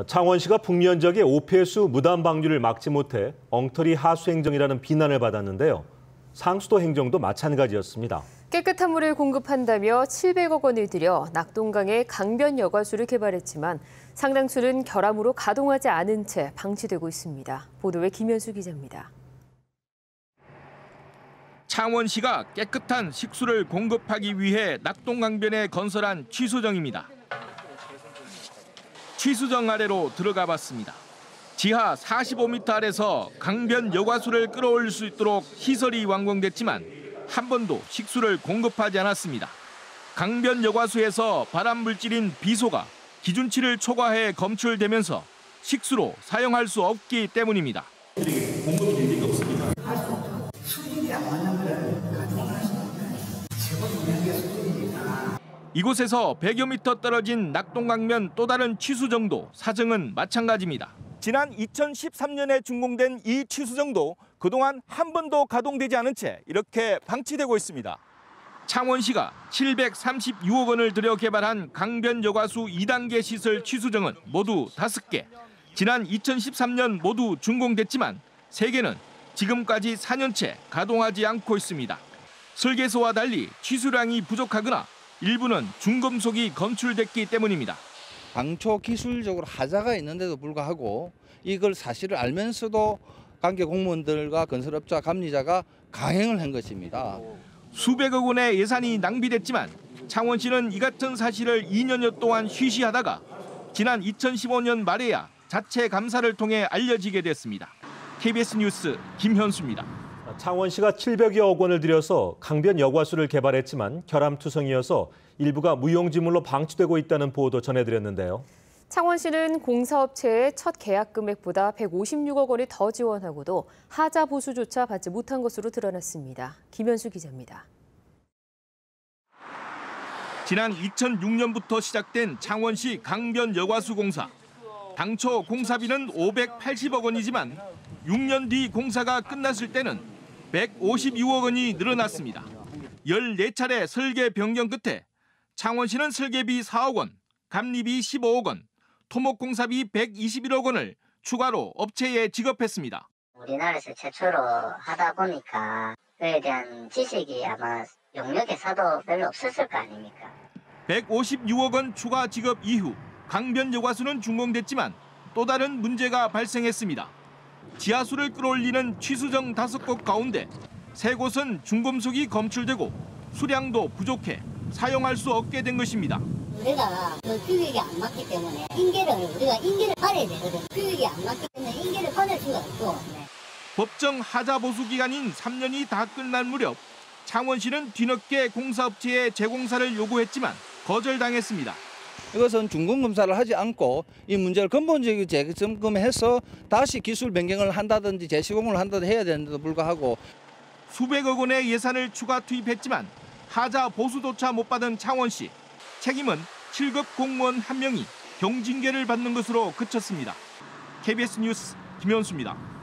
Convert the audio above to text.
창원시가 북면 지역의 오폐수 무단 방류를 막지 못해 엉터리 하수 행정이라는 비난을 받았는데요. 상수도 행정도 마찬가지였습니다. 깨끗한 물을 공급한다며 700억 원을 들여 낙동강의 강변 여과수를 개발했지만 상당수는 결함으로 가동하지 않은 채 방치되고 있습니다. 보도에 김현수 기자입니다. 창원시가 깨끗한 식수를 공급하기 위해 낙동강변에 건설한 취수정입니다. 취수정 아래로 들어가 봤습니다. 지하 45m 아래서 강변 여과수를 끌어올릴 수 있도록 시설이 완공됐지만 한 번도 식수를 공급하지 않았습니다. 강변 여과수에서 발암 물질인 비소가 기준치를 초과해 검출되면서 식수로 사용할 수 없기 때문입니다. 공급이 될 리가 없습니다. 이곳에서 100여 미터 떨어진 낙동강면 또 다른 취수정도 사정은 마찬가지입니다. 지난 2013년에 준공된 이 취수정도 그동안 한 번도 가동되지 않은 채 이렇게 방치되고 있습니다. 창원시가 736억 원을 들여 개발한 강변 여과수 2단계 시설 취수정은 모두 5개. 지난 2013년 모두 준공됐지만 3개는 지금까지 4년째 가동하지 않고 있습니다. 설계서와 달리 취수량이 부족하거나 일부는 중금속이 검출됐기 때문입니다. 당초 기술적으로 하자가 있는데도 불구하고 이걸 사실을 알면서도 관계 공무원들과 건설업자, 감리자가 강행을 한 것입니다. 수백억 원의 예산이 낭비됐지만 창원시는 이 같은 사실을 2년여 동안 쉬쉬하다가 지난 2015년 말에야 자체 감사를 통해 알려지게 됐습니다. KBS 뉴스 김현수입니다. 창원시가 700여억 원을 들여서 강변 여과수를 개발했지만 결함투성이어서 일부가 무용지물로 방치되고 있다는 보도 전해드렸는데요. 창원시는 공사업체의 첫 계약 금액보다 156억 원을 더 지원하고도 하자 보수조차 받지 못한 것으로 드러났습니다. 김현수 기자입니다. 지난 2006년부터 시작된 창원시 강변 여과수 공사. 당초 공사비는 580억 원이지만 6년 뒤 공사가 끝났을 때는 156억 원이 늘어났습니다. 14차례 설계 변경 끝에 창원시는 설계비 4억 원, 감리비 15억 원, 토목공사비 121억 원을 추가로 업체에 지급했습니다. 우리나라에서 최초로 하다 보니까 그에 대한 지식이 아마 용역에서도 별로 없었을 거 아닙니까? 156억 원 추가 지급 이후 강변 여과수는 준공됐지만 또 다른 문제가 발생했습니다. 지하수를 끌어올리는 취수정 5곳 가운데 3곳은 중금속이 검출되고 수량도 부족해 사용할 수 없게 된 것입니다. 우리가 그 규격이 안 맞기 때문에 우리가 인계를 받아야 되거든요. 규격이 안 맞기 때문에 인계를 받을 수가 없고. 법정 하자 보수 기간인 3년이 다 끝난 무렵 창원시는 뒤늦게 공사업체에 재공사를 요구했지만 거절당했습니다. 이것은 중공검사를 하지 않고 이 문제를 근본적으로 재점검해서 다시 기술 변경을 한다든지 재시공을 한다든지 해야 되는데도 불구하고 수백억 원의 예산을 추가 투입했지만 하자 보수조차 못 받은 창원시. 책임은 7급 공무원 1명이 경징계를 받는 것으로 그쳤습니다. KBS 뉴스 김현수입니다.